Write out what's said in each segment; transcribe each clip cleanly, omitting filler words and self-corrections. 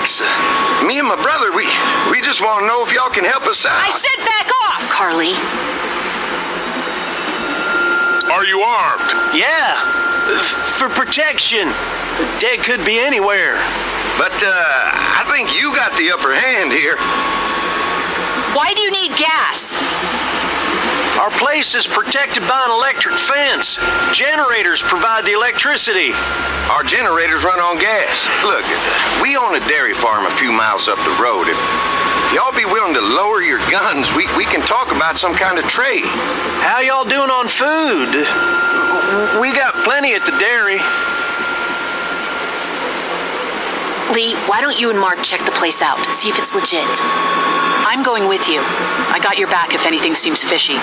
Relax. Me and my brother, we just want to know if y'all can help us out. I said back off, Carly. Are you armed? Yeah, for protection. Dead could be anywhere. But, I think you got the upper hand here. Why do you need gas? Our place is protected by an electric fence. Generators provide the electricity. Our generators run on gas. Look, we own a dairy farm a few miles up the road. If y'all be willing to lower your guns, we can talk about some kind of trade. How y'all doing on food? We got plenty at the dairy. Lee, why don't you and Mark check the place out, see if it's legit. I'm going with you. I got your back if anything seems fishy.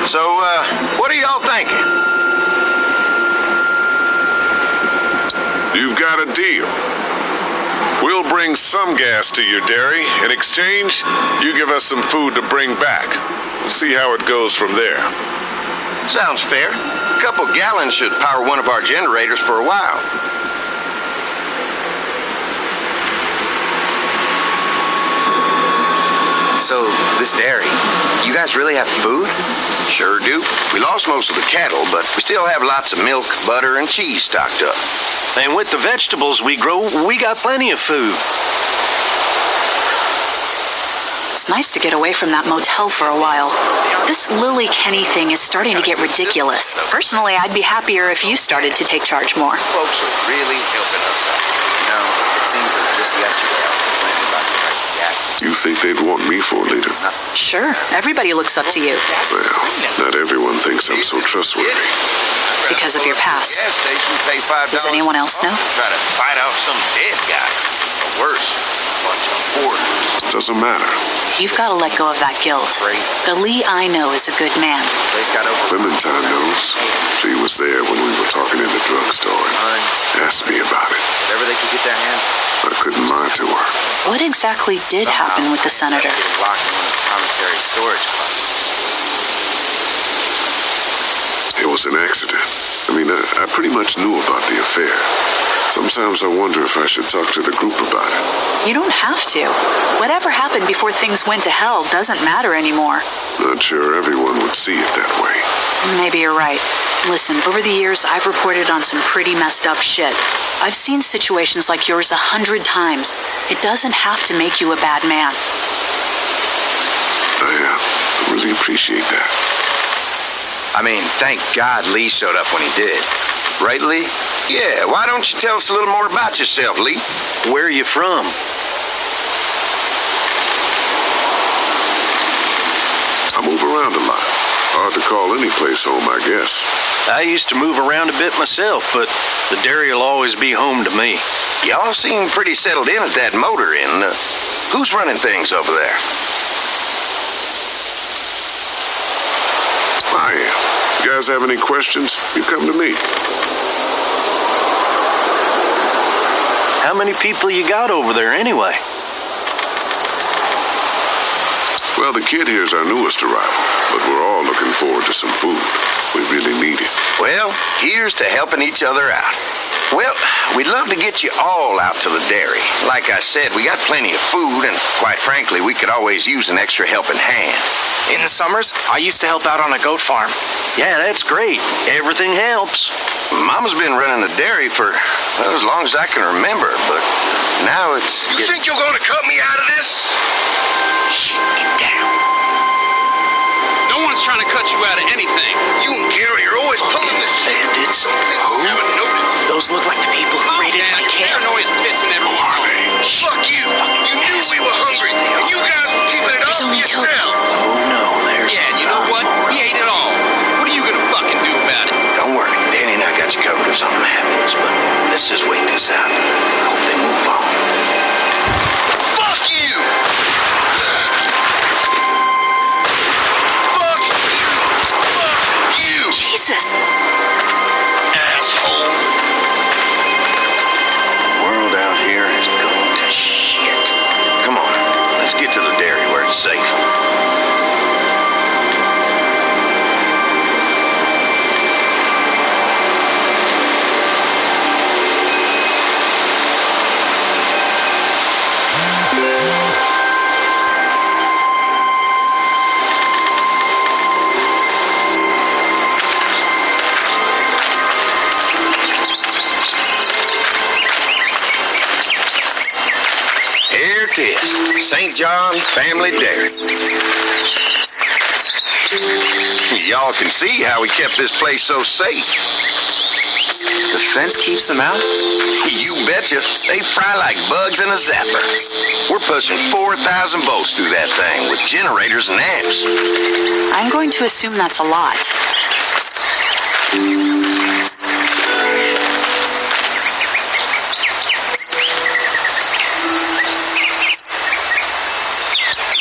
So, what are y'all thinking? You've got a deal. We'll bring some gas to your dairy. In exchange, you give us some food to bring back. We'll see how it goes from there. Sounds fair. A couple gallons should power one of our generators for a while. So, this dairy, you guys really have food? Sure do. We lost most of the cattle, but we still have lots of milk, butter, and cheese stocked up. And with the vegetables we grow, we got plenty of food. It's nice to get away from that motel for a while. This Lily Kenny thing is starting to get ridiculous. Personally, I'd be happier if you started to take charge more. Folks are really helping us out. You know, it seems that just yesterday I was complaining about the price of gas. You think they'd want me for a leader? Sure, everybody looks up to you. Well, not everyone thinks I'm so trustworthy. Because of your past. Gas station, pay $5. Does anyone else know? Try to fight off some dead guy. Or worse, a bunch of hoarders. Doesn't matter. You've got to let go of that guilt. The Lee I know is a good man. Clementine knows. She was there when we were talking in the drugstore and asked me about it. Whatever they could get their hands on. I couldn't lie to her. What exactly did happen with the senator? Getting locked in one of the commissary storage closets. It was an accident. I mean, I pretty much knew about the affair. Sometimes I wonder if I should talk to the group about it. You don't have to. Whatever happened before things went to hell doesn't matter anymore. Not sure everyone would see it that way. Maybe you're right. Listen, over the years, I've reported on some pretty messed up shit. I've seen situations like yours 100 times. It doesn't have to make you a bad man. I really appreciate that. I mean, thank God Lee showed up when he did. Right, Lee? Yeah, why don't you tell us a little more about yourself, Lee? Where are you from? I move around a lot. Hard to call any place home, I guess. I used to move around a bit myself, but the dairy will always be home to me. Y'all seem pretty settled in at that motor inn. Who's running things over there? I am. You guys have any questions? You come to me. How many people you got over there anyway? Well, the kid here's our newest arrival, but we're all looking forward to some food. We really need it. Well, here's to helping each other out. Well, we'd love to get you all out to the dairy. Like I said, we got plenty of food, and quite frankly, we could always use an extra helping hand. In the summers, I used to help out on a goat farm. Yeah, that's great. Everything helps. Mama's been running the dairy for, well, as long as I can remember, but now it's... You think you're going to cut me out of this? Shh, get down. No one's trying to cut you out of anything. You and Gary are always pulling this shit. Bandits. Who? Haven't noticed. Those look like the people who raided my camp. Paranoia's pissing everyone. Who are they? Fuck you. You knew we were hungry, and you guys were keeping it all There's for only two of yourself. Oh no, there's... Yeah, and you know what? We ate it all. What are you gonna fucking do about it? Don't worry, Danny and I got you covered if something happens, but let's just wait this out. I hope they move on. Fuck you! Fuck you! Fuck you! Jesus! Asshole! The world out here is going to shit. Come on, let's get to the dairy where it's safe. is. St. John Family Dairy. Y'all can see how we kept this place so safe. The fence keeps them out? You betcha. They fry like bugs in a zapper. We're pushing 4,000 volts through that thing with generators and amps. I'm going to assume that's a lot.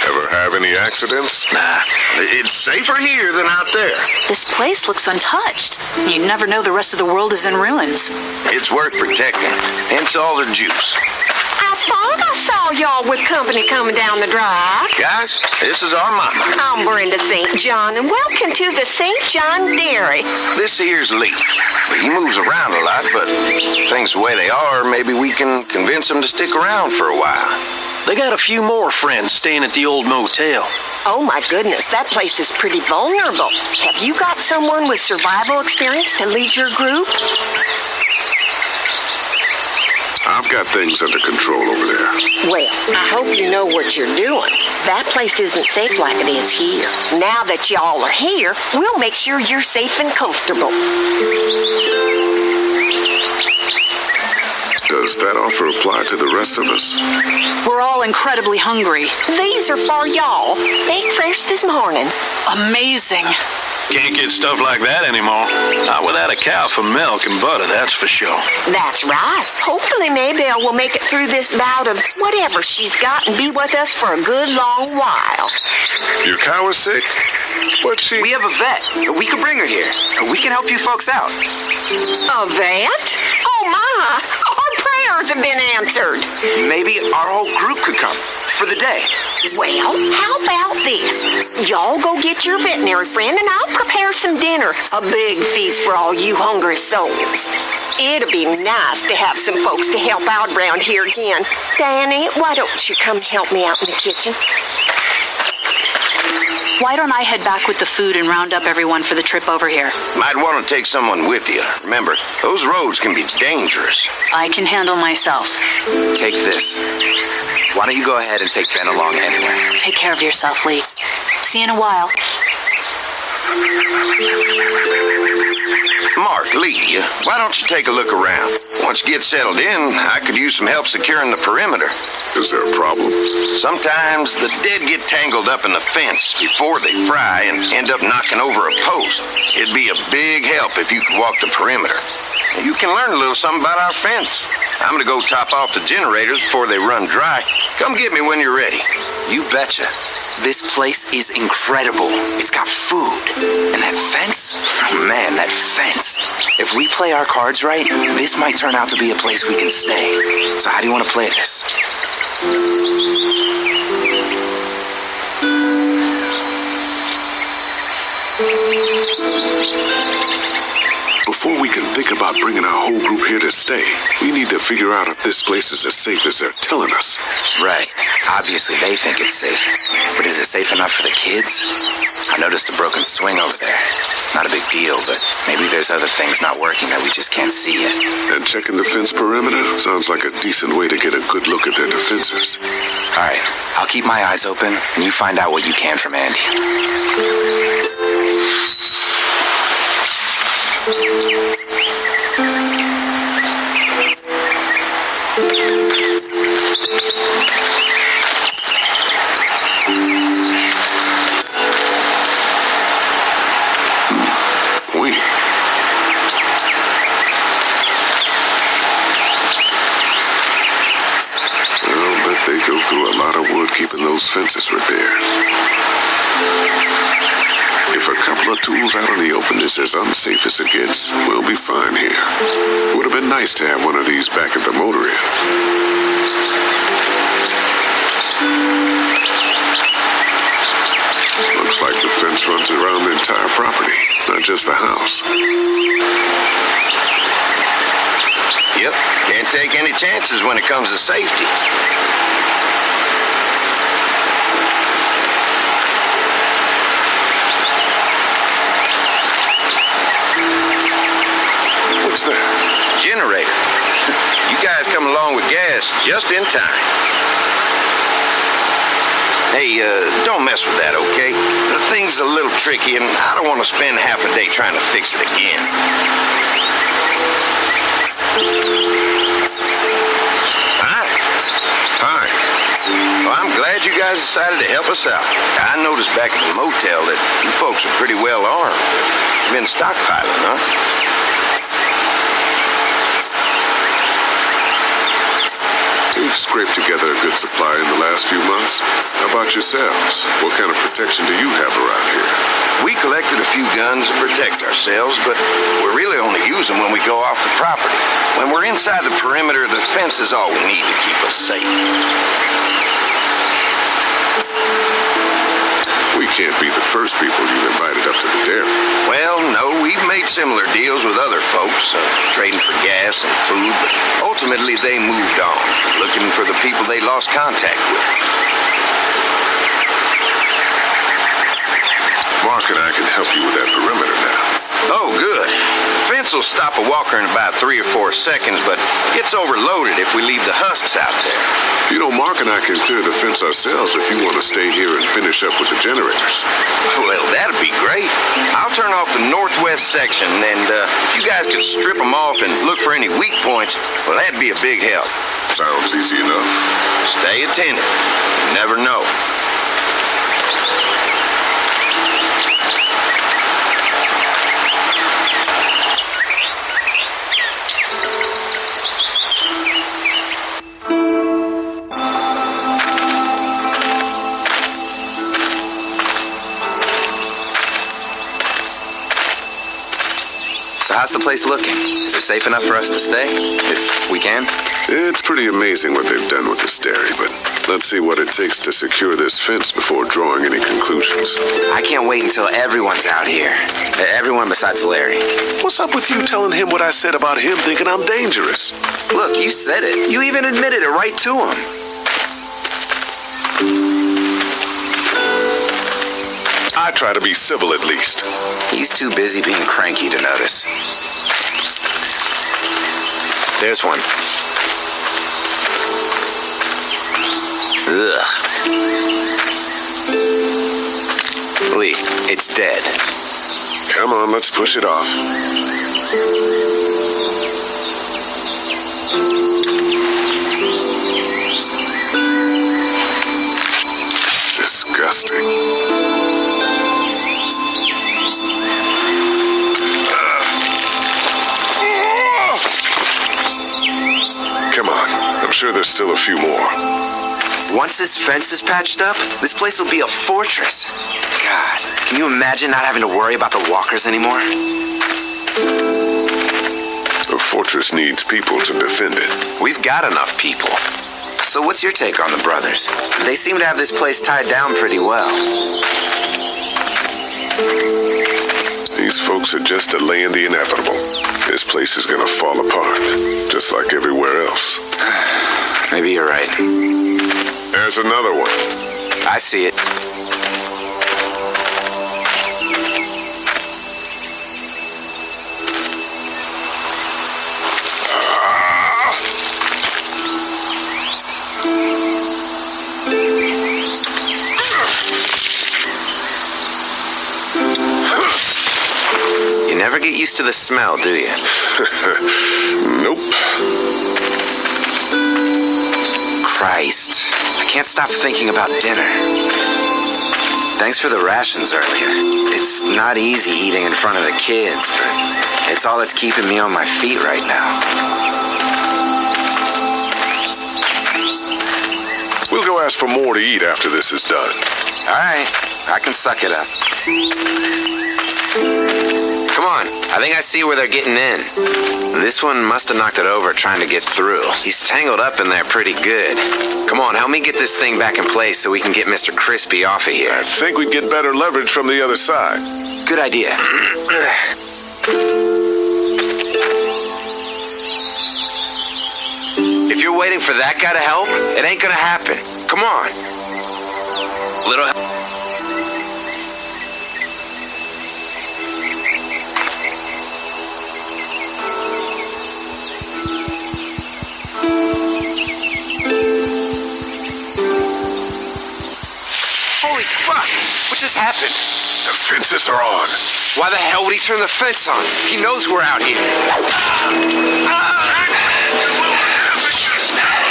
Ever have any accidents? Nah, it's safer here than out there. This place looks untouched. You never know the rest of the world is in ruins. It's worth protecting, hence all the juice. I thought I saw y'all with company coming down the drive. Guys, this is our mama. I'm Brenda St. John, and welcome to the St. John Dairy. This here's Lee. He moves around a lot, but things the way they are, maybe we can convince him to stick around for a while. They got a few more friends staying at the old motel. Oh my goodness, that place is pretty vulnerable. Have you got someone with survival experience to lead your group? I've got things under control over there. Well, I hope you know what you're doing. That place isn't safe like it is here. Now that y'all are here, we'll make sure you're safe and comfortable. Does that offer apply to the rest of us? We're all incredibly hungry. These are for y'all. Baked fresh this morning. Amazing. Can't get stuff like that anymore. Not without a cow for milk and butter, that's for sure. That's right. Hopefully Maybelle will make it through this bout of whatever she's got and be with us for a good long while. Your cow is sick? What's she? We have a vet. We could bring her here. We can help you folks out. A vet? Oh my! Our prayers have been answered. Maybe our whole group could come for the day. Well, how about this? Y'all go get your veterinary friend and I'll prepare some dinner. A big feast for all you hungry souls. It'll be nice to have some folks to help out around here again. Danny, why don't you come help me out in the kitchen? Why don't I head back with the food and round up everyone for the trip over here? Might want to take someone with you. Remember, those roads can be dangerous. I can handle myself. Take this. Why don't you go ahead and take Ben along anyway? Take care of yourself, Lee. See you in a while. Mark, Lee, why don't you take a look around? Once you get settled in, I could use some help securing the perimeter. Is there a problem? Sometimes the dead get tangled up in the fence before they fry and end up knocking over a post. It'd be a big help if you could walk the perimeter. You can learn a little something about our fence. I'm gonna go top off the generators before they run dry. Come get me when you're ready. You betcha. This place is incredible. It's got food. And that fence? Oh man, that fence. If we play our cards right, this might turn out to be a place we can stay. So how do you want to play this? Before we can think about bringing our whole group here to stay, we need to figure out if this place is as safe as they're telling us. Right. Obviously, they think it's safe. But is it safe enough for the kids? I noticed a broken swing over there. Not a big deal, but maybe there's other things not working that we just can't see yet. And checking the fence perimeter sounds like a decent way to get a good look at their defenses. All right. I'll keep my eyes open, and you find out what you can from Andy. I'll bet they go through a lot of wood keeping those fences repaired. If a couple of tools out in the open is as unsafe as it gets, we'll be fine here. Would have been nice to have one of these back at the motor inn. Looks like the fence runs around the entire property, not just the house. Yep, can't take any chances when it comes to safety. What's that? Generator. You guys come along with gas just in time. Hey, don't mess with that, okay? The thing's a little tricky, and I don't want to spend half a day trying to fix it again. Hi. Well, I'm glad you guys decided to help us out. I noticed back at the motel that you folks are pretty well armed. Been stockpiling, huh? We've scraped together a good supply in the last few months. How about yourselves? What kind of protection do you have around here? We collected a few guns to protect ourselves, but we really only use them when we go off the property. When we're inside the perimeter, the fence is all we need to keep us safe. We can't be the first people you've invited up to the dairy. Well, no, we've made similar deals with other folks, trading for gas and food, but ultimately they moved on, looking for the people they lost contact with. Mark and I can help you with that perimeter now. Oh, good. The fence will stop a walker in about 3 or 4 seconds, but gets overloaded if we leave the husks out there. You know, Mark and I can clear the fence ourselves if you want to stay here and finish up with the generators. Well, that'd be great. I'll turn off the northwest section, and if you guys could strip them off and look for any weak points, well, that'd be a big help. Sounds easy enough. Stay attentive. You never know. So how's the place looking? Is it safe enough for us to stay, if we can? It's pretty amazing what they've done with this dairy, but let's see what it takes to secure this fence before drawing any conclusions. I can't wait until everyone's out here. Everyone besides Larry. What's up with you telling him what I said about him thinking I'm dangerous? Look, you said it. You even admitted it right to him. I try to be civil at least. He's too busy being cranky to notice. There's one. Ugh. Lee, it's dead. Come on, let's push it off. Disgusting. Come on, I'm sure there's still a few more. Once this fence is patched up, this place will be a fortress. God, can you imagine not having to worry about the walkers anymore? A fortress needs people to defend it. We've got enough people. So what's your take on the brothers? They seem to have this place tied down pretty well. These folks are just delaying the inevitable. This place is gonna fall apart, just like everywhere else. Maybe you're right. There's another one. I see it. You never get used to the smell, do you? Nope. Christ. I can't stop thinking about dinner. Thanks for the rations earlier. It's not easy eating in front of the kids, but it's all that's keeping me on my feet right now. We'll go ask for more to eat after this is done. All right, I can suck it up. Come on, I think I see where they're getting in. This one must have knocked it over trying to get through. He's tangled up in there pretty good. Come on, help me get this thing back in place so we can get Mr. Crispy off of here. I think we'd get better leverage from the other side. Good idea. If you're waiting for that guy to help, it ain't gonna happen. Come on. Little help. happened? The fences are on. Why the hell would he turn the fence on? He knows we're out here.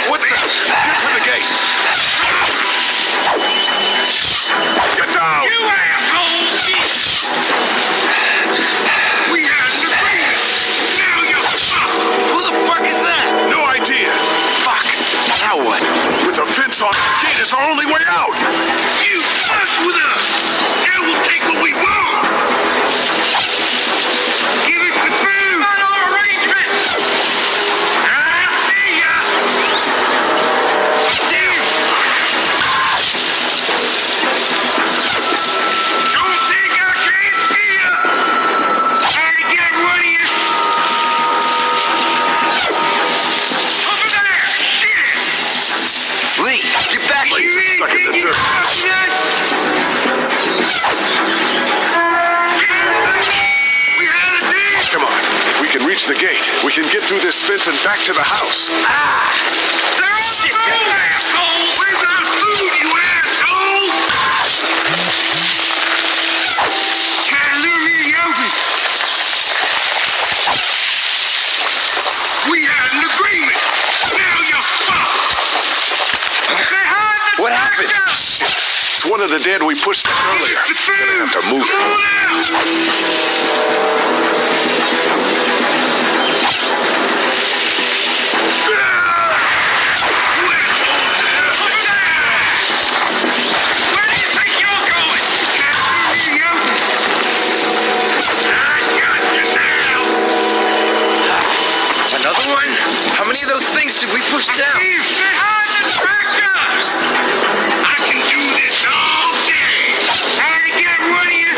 What the? Get to the gate. Get down! You asshole! We had an agreement. Now you're fucked. Who the fuck is that? No idea. Fuck. Now what? With the fence on, the gate is our only way out. You fuck with us. Now we'll take what we want. Give us the food. On our arrangements. I'll see ya. Damn! Don't think I can't see ya. Trying to get rid of you. Over there. Shit. Lee, get back here! Stuck in the dirt. Come on. If we can reach the gate, we can get through this fence and back to the house. Shit, you asshole! Where's our food, you asshole? Can't leave me open. We had an agreement. Now you're fucked. Behind the What happened? tractor. It's one of the dead we pushed out earlier. The food. Gonna have to move Come on out. Where do you think you're going? Can't leave me open. I got you now. Another one? How many of those things did we push down? He's behind the tractor. I can do this all day. Trying to get rid of you.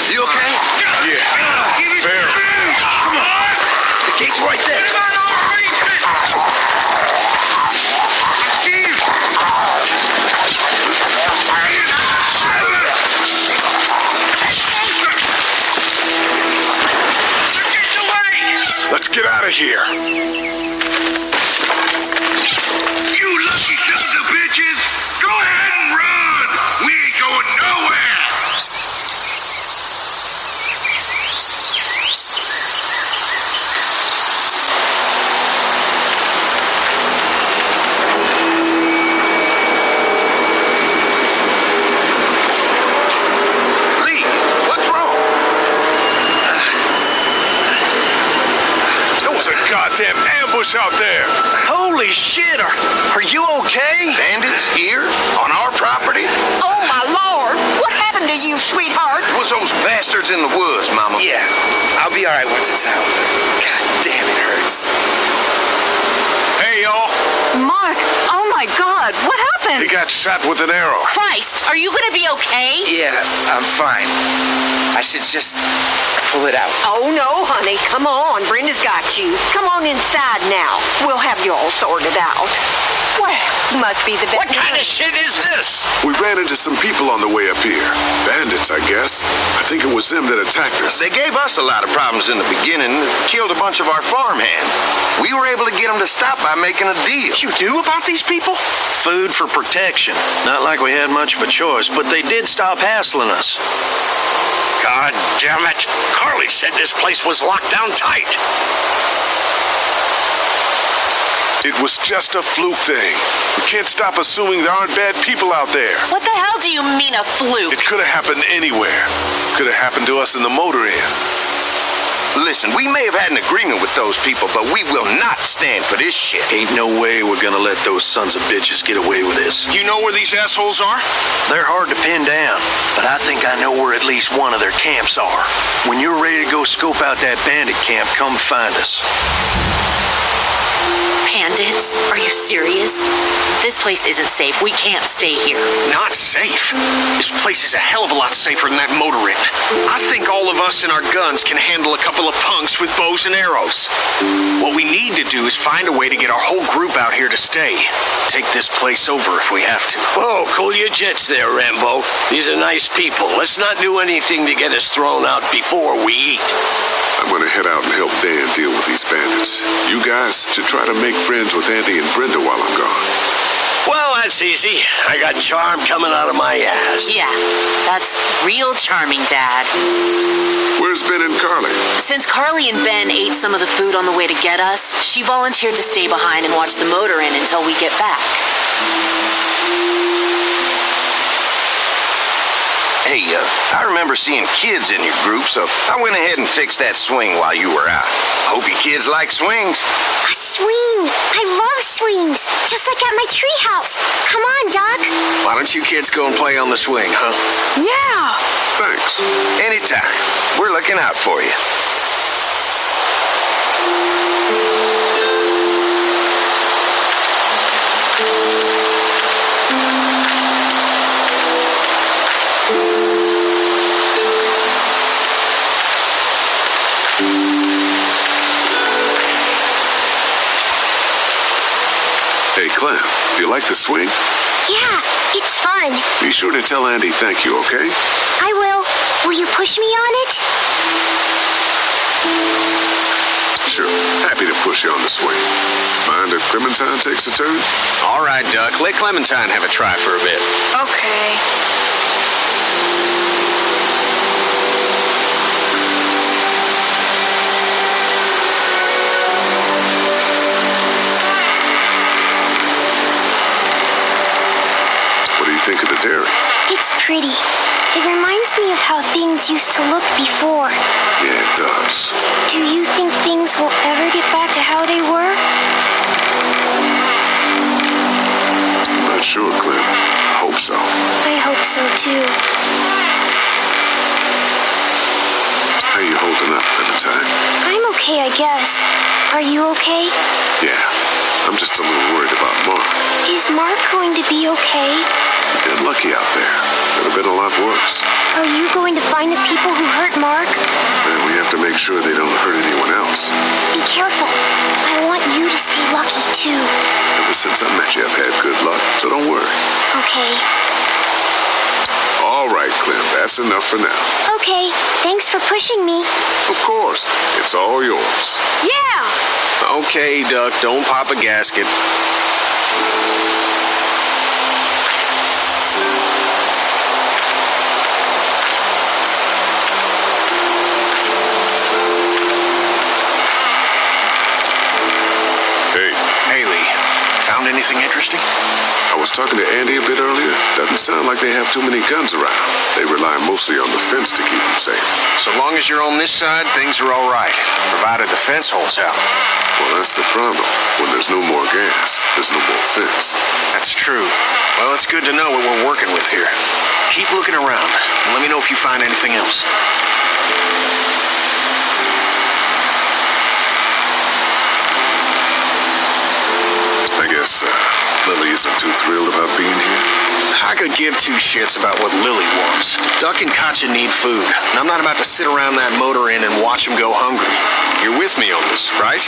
You okay? Yeah. Barely. Come on. The gate's right there. Let's get out of here. You lucky sons of bitches! Go ahead and run! We ain't going nowhere! Lee, what's wrong? There was a goddamn ambush out there. Holy shit, are you okay? Bandits here? On our property? Oh, my Lord. What happened to you, sweetheart? It was those bastards in the woods, Mama. Yeah, I'll be alright once it's out. God damn, it hurts. Hey, y'all. Mark, oh my God, what happened? He got shot with an arrow. Christ, are you gonna be okay? Yeah, I'm fine. I should just pull it out. Oh, no, honey. Come on. Brenda's got you. Come on inside now. We'll have you all sorted out. Well, you must be the What veterinarian. kind of shit is this? We ran into some people on the way up here. Bandits, I guess. I think it was them that attacked us. They gave us a lot of problems in the beginning and killed a bunch of our farmhands. We were able to get them to stop by making a deal. You knew about these people? Food for protection. Not like we had much of a choice, but they did stop hassling us. God damn it. Carly said this place was locked down tight. It was just a fluke thing. We can't stop assuming there aren't bad people out there. What the hell do you mean a fluke? It could have happened anywhere. Could have happened to us in the motor inn. Listen, we may have had an agreement with those people, but we will not stand for this shit. Ain't no way we're gonna let those sons of bitches get away with this. You know where these assholes are? They're hard to pin down, but I think I know where at least one of their camps are. When you're ready to go scope out that bandit camp, come find us. Bandits? Are you serious? This place isn't safe. We can't stay here. Not safe? This place is a hell of a lot safer than that motor inn. I think all of us and our guns can handle a couple of punks with bows and arrows. What we need to do is find a way to get our whole group out here to stay. Take this place over if we have to. Whoa, cool your jets there, Rambo. These are nice people. Let's not do anything to get us thrown out before we eat. I'm gonna head out and help Dan deal with these bandits. You guys should try to make friends with Andy and Brenda while I'm gone. Well, that's easy. I got charm coming out of my ass. Yeah, that's real charming, Dad. Where's Ben and Carly? Since Carly and Ben ate some of the food on the way to get us, she volunteered to stay behind and watch the motor inn until we get back. Hey, I remember seeing kids in your group, so I went ahead and fixed that swing while you were out. Hope you kids like swings. A swing! I love swings! Just like at my treehouse. Come on, Doc. Why don't you kids go and play on the swing, huh? Yeah! Thanks. Anytime. We're looking out for you. Hey, Clem, do you like the swing? Yeah, it's fun. Be sure to tell Andy thank you, okay? I will. Will you push me on it? Sure. Happy to push you on the swing. Mind if Clementine takes a turn? All right, Duck. Let Clementine have a try for a bit. Okay. What do you think of the dairy? It's pretty. It reminds me of how things used to look before. Yeah, it does. Do you think things will ever get back to how they were? Not sure, Clem. I hope so. I hope so too. How you holding up, Clementine? I'm okay, I guess. Are you okay? Yeah, I'm just a little worried about Mark. Is Mark going to be okay? Get lucky out there. Could have been a lot worse. Are you going to find the people who hurt Mark? And we have to make sure they don't hurt anyone else. Be careful. I want you to stay lucky too. Ever since I met you, I've had good luck, so don't worry. Okay. All right, Clem, that's enough for now. Okay, thanks for pushing me. Of course, it's all yours. Yeah! Okay, Duck. Don't pop a gasket. Hey, Haley, found anything interesting? I was talking to Andy a bit earlier. Doesn't sound like they have too many guns around. They rely mostly on the fence to keep them safe. So long as you're on this side, things are all right, provided the fence holds out. Well, that's the problem. When there's no more gas, there's no more fence. That's true. Well, it's good to know what we're working with here. Keep looking around, and let me know if you find anything else. I guess Lily isn't too thrilled about being here. I could give two shits about what Lily wants. Duck and Katja need food, and I'm not about to sit around that motor inn and watch them go hungry. You're with me on this, right?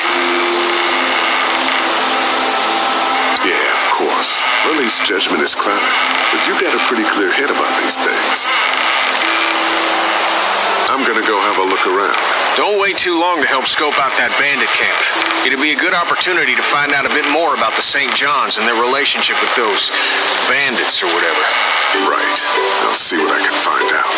Yeah, of course. Lily's judgment is clouded, but you got a pretty clear head about these things. I'm gonna go have a look around. Don't wait too long to help scope out that bandit camp. It'd be a good opportunity to find out a bit more about the St. John's and their relationship with those bandits or whatever. Right. I'll see what I can find out.